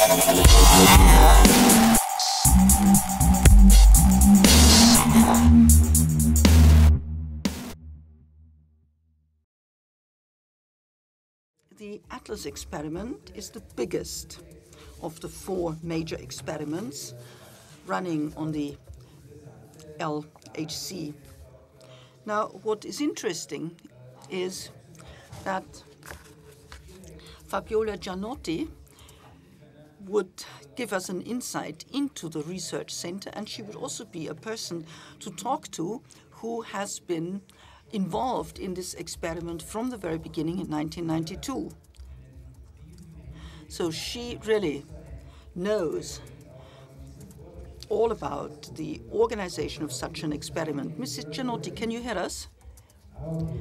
The ATLAS experiment is the biggest of the 4 major experiments running on the LHC. Now, what is interesting is that Fabiola Gianotti would give us an insight into the research center, and she would also be a person to talk to who has been involved in this experiment from the very beginning in 1992. So she really knows all about the organization of such an experiment. Mrs. Gianotti, can you hear us?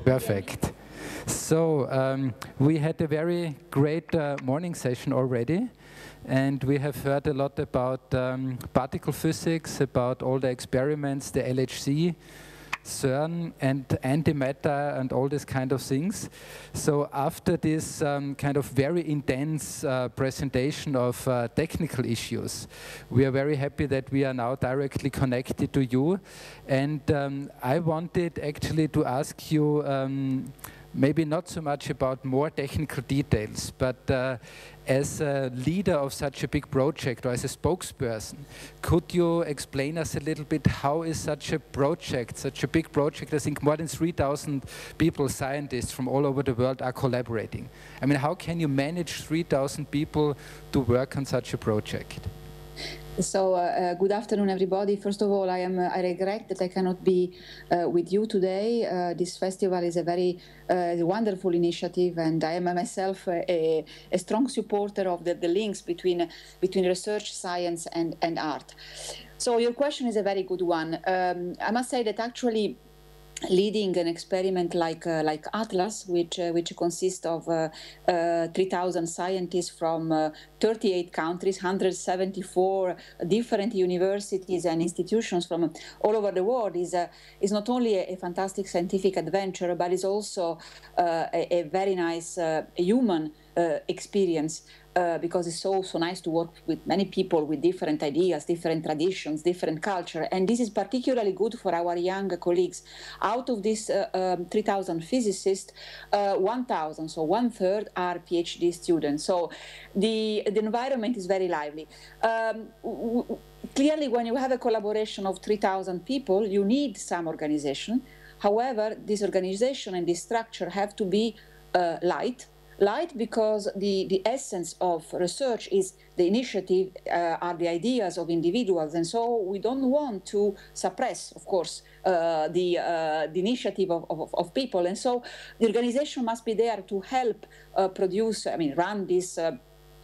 Perfect. So we had a very great morning session already, and we have heard a lot about particle physics, about all the experiments, the LHC, CERN and antimatter and all these kind of things. So after this kind of very intense presentation of technical issues, we are very happy that we are now directly connected to you. And I wanted actually to ask you maybe not so much about more technical details, but as a leader of such a big project or as a spokesperson, could you explain us a little bit how is such a project, such a big project, I think more than 3,000 people, scientists from all over the world are collaborating. I mean, how can you manage 3,000 people to work on such a project? So good afternoon, everybody. First of all, I regret that I cannot be with you today. This festival is a very wonderful initiative, and I am myself a strong supporter of the links between research, science, and art. So your question is a very good one. I must say that actually leading an experiment like ATLAS, which consists of 3,000 scientists from 38 countries, 174 different universities and institutions from all over the world, is not only a fantastic scientific adventure, but is also a very nice human experience. Because it's so nice to work with many people with different ideas, different traditions, different culture. And this is particularly good for our young colleagues. Out of these 3,000 physicists, 1,000, so 1/3, are PhD students. So the environment is very lively. Clearly, when you have a collaboration of 3,000 people, you need some organization. However, this organization and this structure have to be light because the essence of research is the initiative, are the ideas of individuals, and so we don't want to suppress, of course, the initiative of people, and so the organization must be there to help run this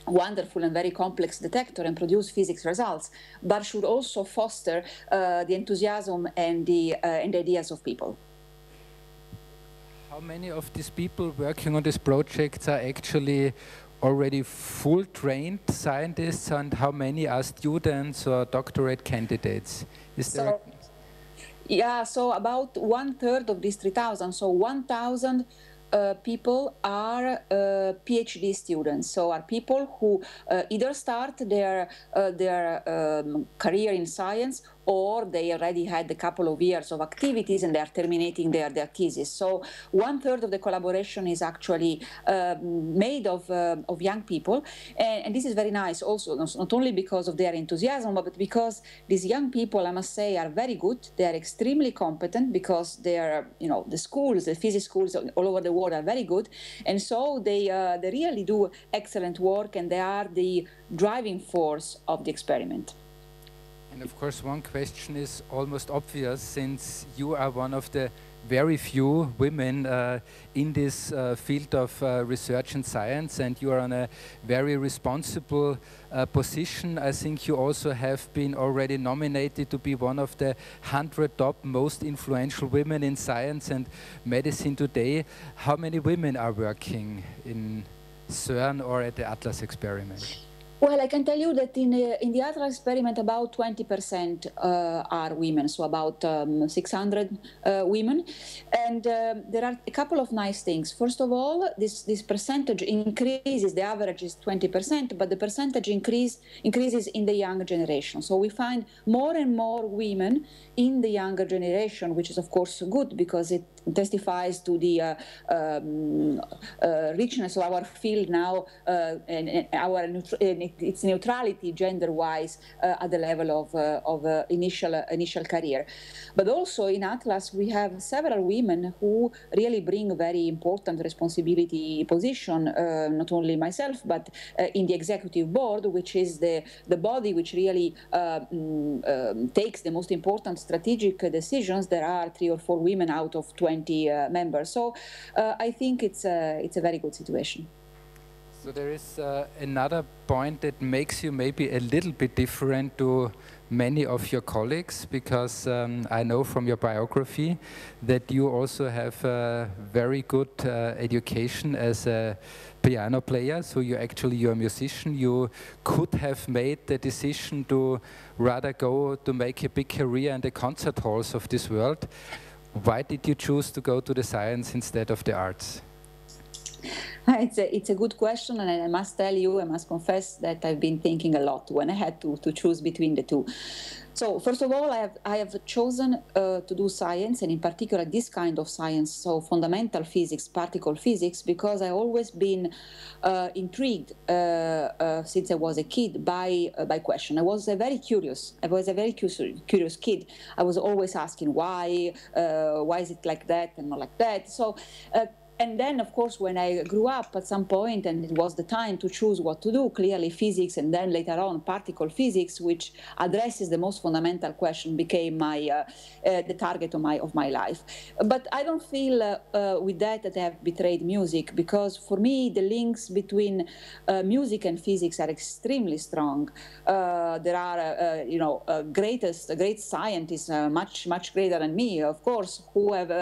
wonderful and very complex detector and produce physics results, but should also foster the enthusiasm and the ideas of people. How many of these people working on these projects are actually already full-trained scientists, and how many are students or doctorate candidates? Yeah, so about 1/3 of these 3,000, so 1,000 people are PhD students, so are people who either start their career in science, or they already had a couple of years of activities and they are terminating their thesis. So 1/3 of the collaboration is actually made of young people, and this is very nice also, not only because of their enthusiasm, but because these young people, I must say, are very good. They are extremely competent because they are, the schools, the physics schools all over the world are very good, and so they really do excellent work, and they are the driving force of the experiment. And of course, one question is almost obvious, since you are one of the very few women in this field of research and science, and you are on a very responsible position. I think you also have been already nominated to be one of the 100 top most influential women in science and medicine today. How many women are working in CERN or at the ATLAS experiment? Well, I can tell you that in the Atlas experiment, about 20% are women, so about 600 women. And there are a couple of nice things. First of all, this percentage increases. The average is 20%, but the percentage increases in the younger generation. So we find more and more women in the younger generation, which is, of course, good because it testifies to the richness of our field now and its neutrality gender-wise at the level of initial career. But also in Atlas we have several women who really bring very important responsibility position, not only myself but in the executive board, which is the body which really takes the most important strategic decisions. There are 3 or 4 women out of 20 members. So I think it's a very good situation. So there is another point that makes you maybe a little bit different to many of your colleagues, because I know from your biography that you also have a very good education as a piano player. So you're a musician. You could have made the decision to rather go to make a big career in the concert halls of this world. Why did you choose to go to the science instead of the arts? It's a good question, and I must tell you, I must confess that I've been thinking a lot when I had to choose between the two. So first of all, I have chosen to do science, and in particular this kind of science, so fundamental physics, particle physics, because I've always been intrigued since I was a kid by question. I was a very curious kid. I was always asking why is it like that and not like that. So. And then, of course, when I grew up at some point and it was the time to choose what to do, clearly physics and then later on particle physics, which addresses the most fundamental question, became the target of my life. But I don't feel with that I have betrayed music, because for me the links between music and physics are extremely strong. There are, great scientists, much greater than me, of course, who have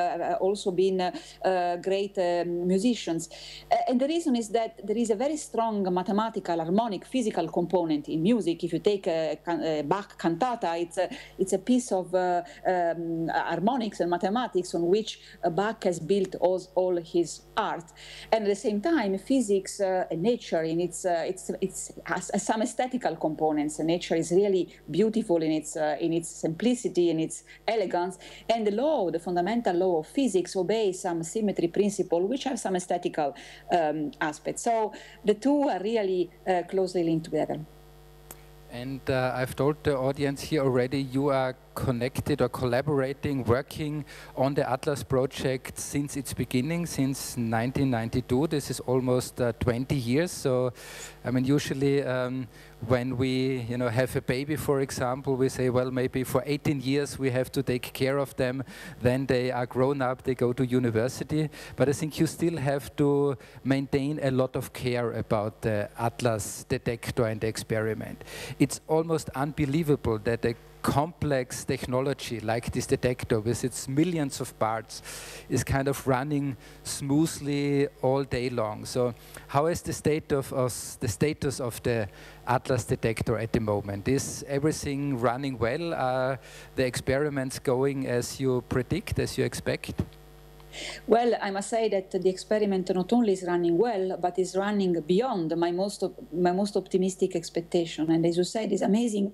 also been great musicians. And the reason is that there is a very strong mathematical, harmonic, physical component in music. If you take a Bach cantata, it's a piece of harmonics and mathematics on which Bach has built all his art. And at the same time, physics and nature, in its has some aesthetical components. And nature is really beautiful in its simplicity, in its elegance. And the fundamental law of physics obeys some symmetry principle, which have some aesthetical aspects. So the two are really closely linked together. And I've told the audience here already, you are connected or collaborating, working on the Atlas project since its beginning, since 1992. This is almost 20 years. So, I mean, usually when we, have a baby, for example, we say, well, maybe for 18 years we have to take care of them. Then they are grown up, they go to university. But I think you still have to maintain a lot of care about the Atlas detector and the experiment. It's almost unbelievable that a complex technology like this detector with its millions of parts is kind of running smoothly all day long. So how is the status of the Atlas detector at the moment? Is everything running well? Are the experiments going as you predict, as you expect? Well, I must say that the experiment not only is running well, but is running beyond my most optimistic expectation. And as you said, it's amazing,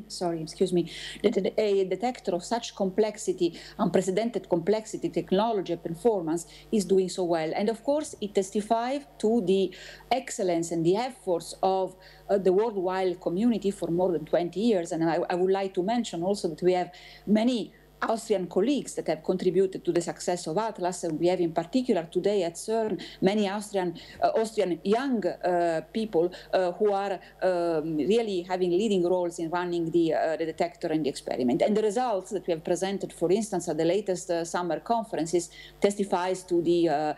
sorry, excuse me, that a detector of such complexity, unprecedented complexity, technology, and performance is doing so well. And of course, it testifies to the excellence and the efforts of the worldwide community for more than 20 years. And I would like to mention also that we have many Austrian colleagues that have contributed to the success of Atlas, and we have in particular today at CERN many Austrian young people who are really having leading roles in running the detector and the experiment. And the results that we have presented, for instance, at the latest summer conferences, testifies to the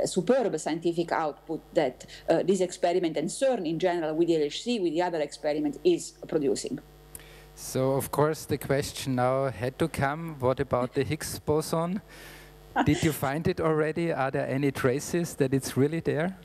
superb scientific output that this experiment and CERN in general, with the LHC, with the other experiment, is producing. So, of course, the question now had to come, what about the Higgs boson? Did you find it already? Are there any traces that it's really there?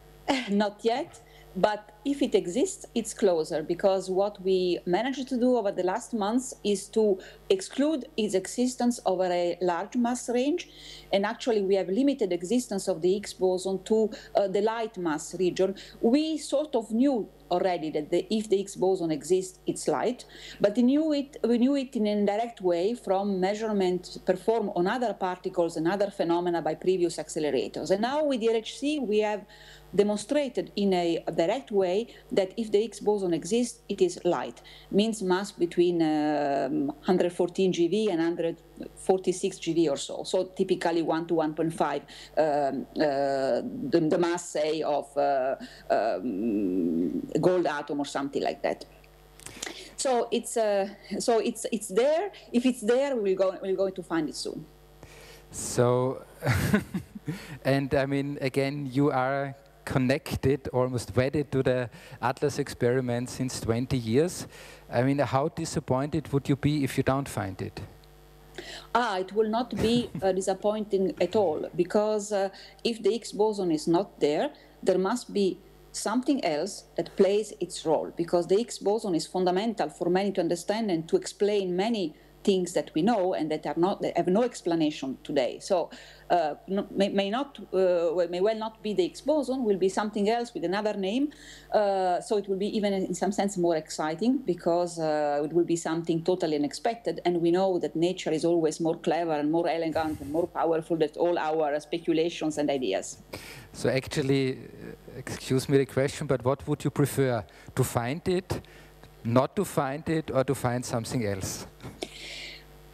Not yet. but if it exists, it's closer, because what we managed to do over the last months is to exclude its existence over a large mass range. And actually, we have limited existence of the Higgs boson to the light mass region. We sort of knew already that if the Higgs boson exists, it's light, but we knew it in an indirect way from measurements performed on other particles and other phenomena by previous accelerators. And now with the LHC, we have demonstrated in a direct way that if the Higgs boson exists, it is light, means mass between 114 GeV and 146 GeV or so. So typically 1 to 1.5, the mass, say, of gold atom or something like that. So it's there. If it's there, we're going to find it soon. So, and I mean, again, you are connected, almost wedded to the ATLAS experiment since 20 years. I mean, how disappointed would you be if you don't find it? It will not be disappointing at all, because if the Higgs boson is not there, there must be something else that plays its role, because the Higgs boson is fundamental for many to understand and to explain many things that we know and that have no explanation today. So may well not be the Higgs boson, will be something else with another name. So it will be even in some sense more exciting, because it will be something totally unexpected. And we know that nature is always more clever and more elegant and more powerful than all our speculations and ideas. So actually, excuse me the question, but what would you prefer? To find it, not to find it, or to find something else?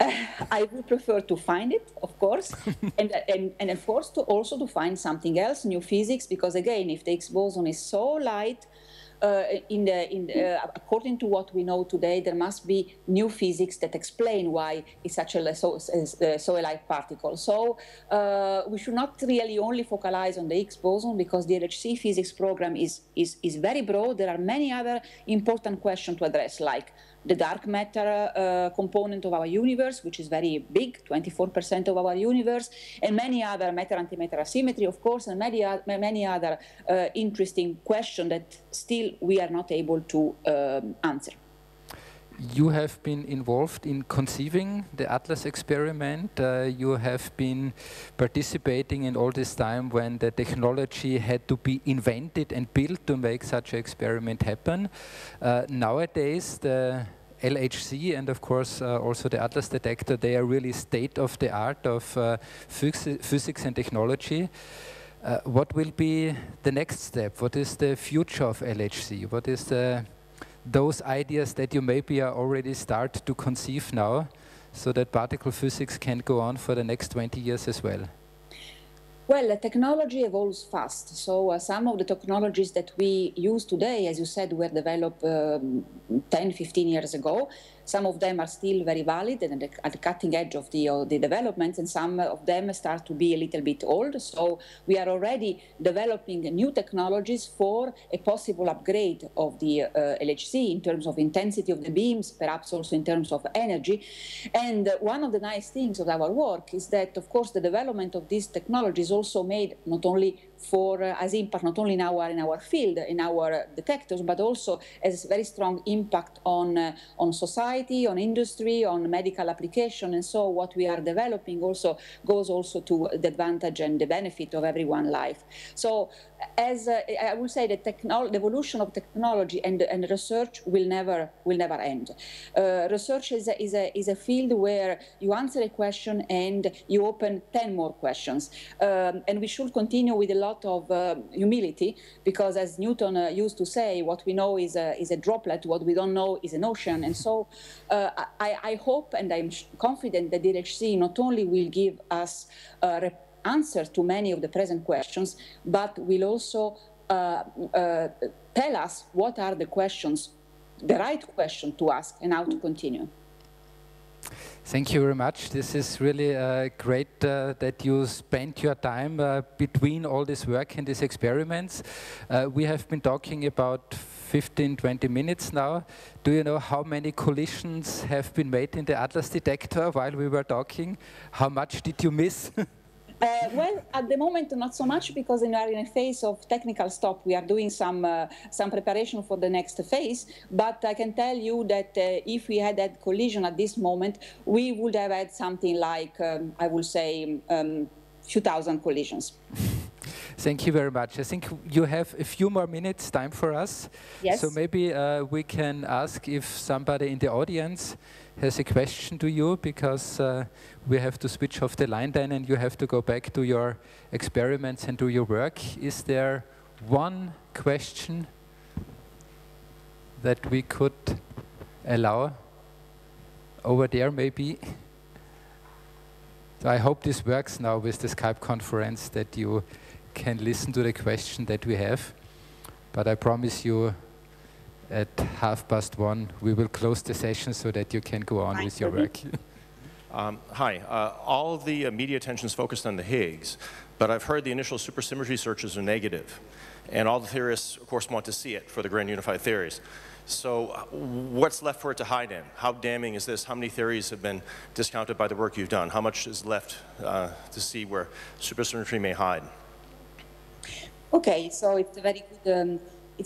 I would prefer to find it, of course, and of course also to find something else, new physics, because again, if the Higgs boson is so light, according to what we know today, there must be new physics that explain why it's such a so a light particle. So we should not really only focalize on the Higgs boson, because the LHC physics program is very broad. There are many other important questions to address, like the dark matter component of our universe, which is very big, 24% of our universe, and many other matter-antimatter asymmetry, of course, and many other interesting questions that still we are not able to answer. You have been involved in conceiving the ATLAS experiment. You have been participating in all this time when the technology had to be invented and built to make such an experiment happen. Nowadays, the LHC and of course also the ATLAS detector, they are really state of the art of physics and technology. What will be the next step? What is the future of LHC? What is those ideas that you maybe are already start to conceive now, so that particle physics can go on for the next 20 years as well? Well, technology evolves fast. So some of the technologies that we use today, as you said, were developed 10, 15 years ago. Some of them are still very valid and at the cutting edge of the developments, and some of them start to be a little bit old. So we are already developing new technologies for a possible upgrade of the LHC in terms of intensity of the beams, perhaps also in terms of energy. And one of the nice things of our work is that, of course, the development of these technologies also made not only for as impact not only in our field, in our detectors, but also has very strong impact on society, on industry, on medical application. And so what we are developing also goes also to the advantage and the benefit of everyone's life. So as I will say, the evolution of technology and research will never end. Research is a field where you answer a question and you open 10 more questions, and we should continue with a lot of humility, because as Newton used to say, what we know is a droplet, what we don't know is an ocean. And so I hope and I'm confident that the LHC not only will give us answers to many of the present questions, but will also tell us what are the questions, the right question to ask, and how to continue. Thank you very much. This is really great that you spent your time between all this work and these experiments. We have been talking about 15-20 minutes now. Do you know how many collisions have been made in the ATLAS detector while we were talking? How much did you miss? Well, at the moment, not so much, because we are in a phase of technical stop. We are doing some preparation for the next phase. But I can tell you that if we had that collision at this moment, we would have had something like, I would say, few thousand collisions. Thank you very much. I think you have a few more minutes time for us. Yes. So maybe we can ask if somebody in the audience has a question to you, because we have to switch off the line then and you have to go back to your experiments and do your work. Is there one question that we could allow over there maybe? So I hope this works now with the Skype conference, that you can listen to the question that we have. But I promise you at 1:30 we will close the session so that you can go on with your work. Hi. All of the media attention is focused on the Higgs, but I've heard the initial supersymmetry searches are negative. And all the theorists, of course, want to see it for the grand unified theories. So what's left for it to hide in? How damning is this? How many theories have been discounted by the work you've done? How much is left to see where supersymmetry may hide? Okay, so it's a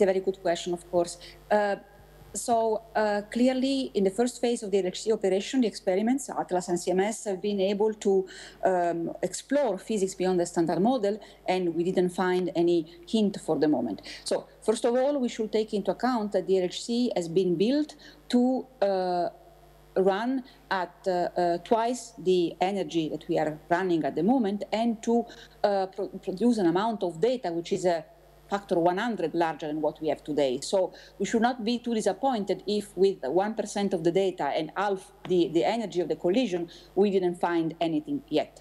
very good question, of course. Clearly, in the first phase of the LHC operation, the experiments, Atlas and CMS, have been able to explore physics beyond the standard model, and we didn't find any hint for the moment. So, first of all, we should take into account that the LHC has been built to run at twice the energy that we are running at the moment, and to produce an amount of data which is a factor 100 larger than what we have today. So we should not be too disappointed if with 1% of the data and half the energy of the collision, we didn't find anything yet.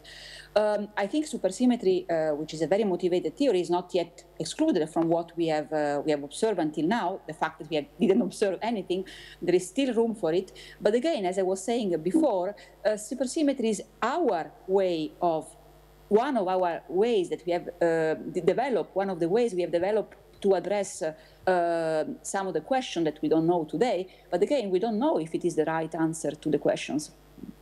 I think supersymmetry, which is a very motivated theory, is not yet excluded from what we have observed until now. The fact that we didn't observe anything, there is still room for it. But again, as I was saying before, supersymmetry is our way of one of our ways that we have developed, one of the ways we have developed to address some of the questions that we don't know today. But again, we don't know if it is the right answer to the questions.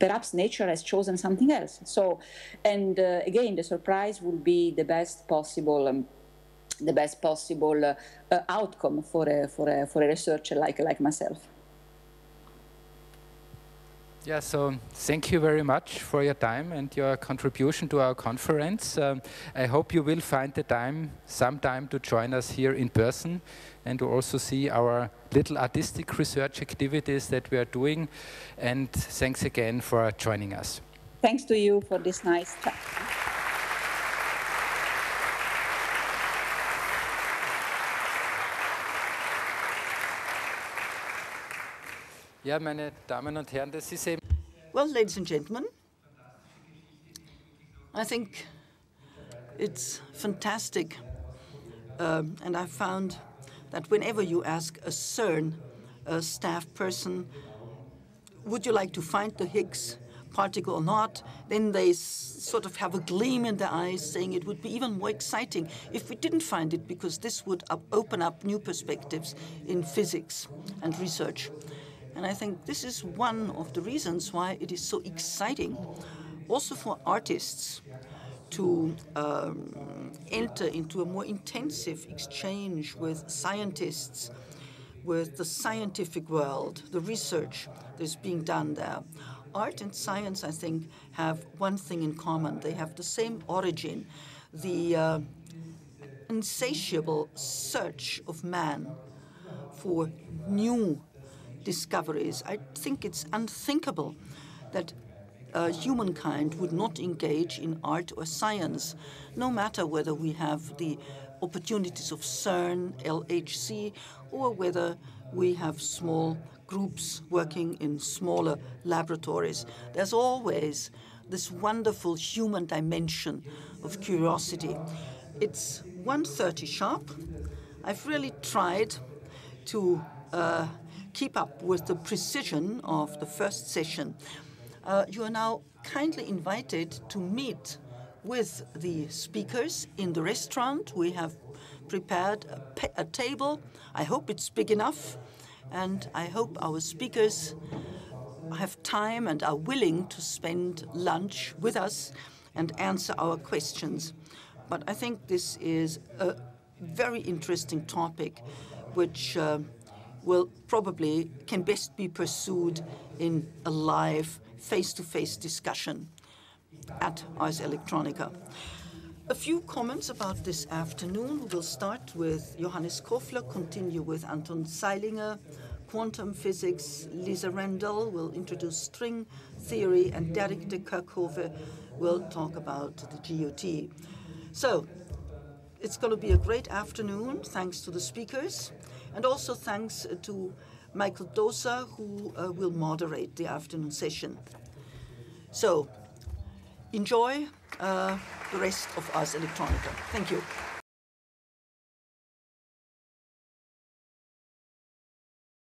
Perhaps nature has chosen something else. So, and again, the surprise will be the best possible outcome for a researcher like myself. Yeah, so thank you very much for your time and your contribution to our conference. I hope you will find the time, some time, to join us here in person and to also see our little artistic research activities that we are doing. And thanks again for joining us. Thanks to you for this nice chat. Ja, meine Damen und Herren, das ist eben... Well, ladies and gentlemen, I think it's fantastic, and I found that whenever you ask a CERN staff person, would you like to find the Higgs particle or not, then they sort of have a gleam in their eyes saying it would be even more exciting if we didn't find it, because this would open up new perspectives in physics and research. And I think this is one of the reasons why it is so exciting, also for artists, to enter into a more intensive exchange with scientists, with the scientific world, the research that is being done there. Art and science, I think, have one thing in common. They have the same origin, the insatiable search of man for new discoveries. I think it's unthinkable that humankind would not engage in art or science, no matter whether we have the opportunities of CERN, LHC, or whether we have small groups working in smaller laboratories. There's always this wonderful human dimension of curiosity. It's 1:30 sharp. I've really tried to keep up with the precision of the first session. You are now kindly invited to meet with the speakers in the restaurant. We have prepared a table. I hope it's big enough, and I hope our speakers have time and are willing to spend lunch with us. and answer our questions. But I think this is a very interesting topic, which will probably can best be pursued in a live, face-to-face discussion at Ars Electronica. A few comments about this afternoon. We'll start with Johannes Kofler, continue with Anton Zeilinger, quantum physics. Lisa Randall will introduce string theory, and Derek de Kerkhove will talk about the GOT. So it's going to be a great afternoon, thanks to the speakers, and also thanks to Michael Dosa, who will moderate the afternoon session. So enjoy the rest of Ars Electronica. Thank you.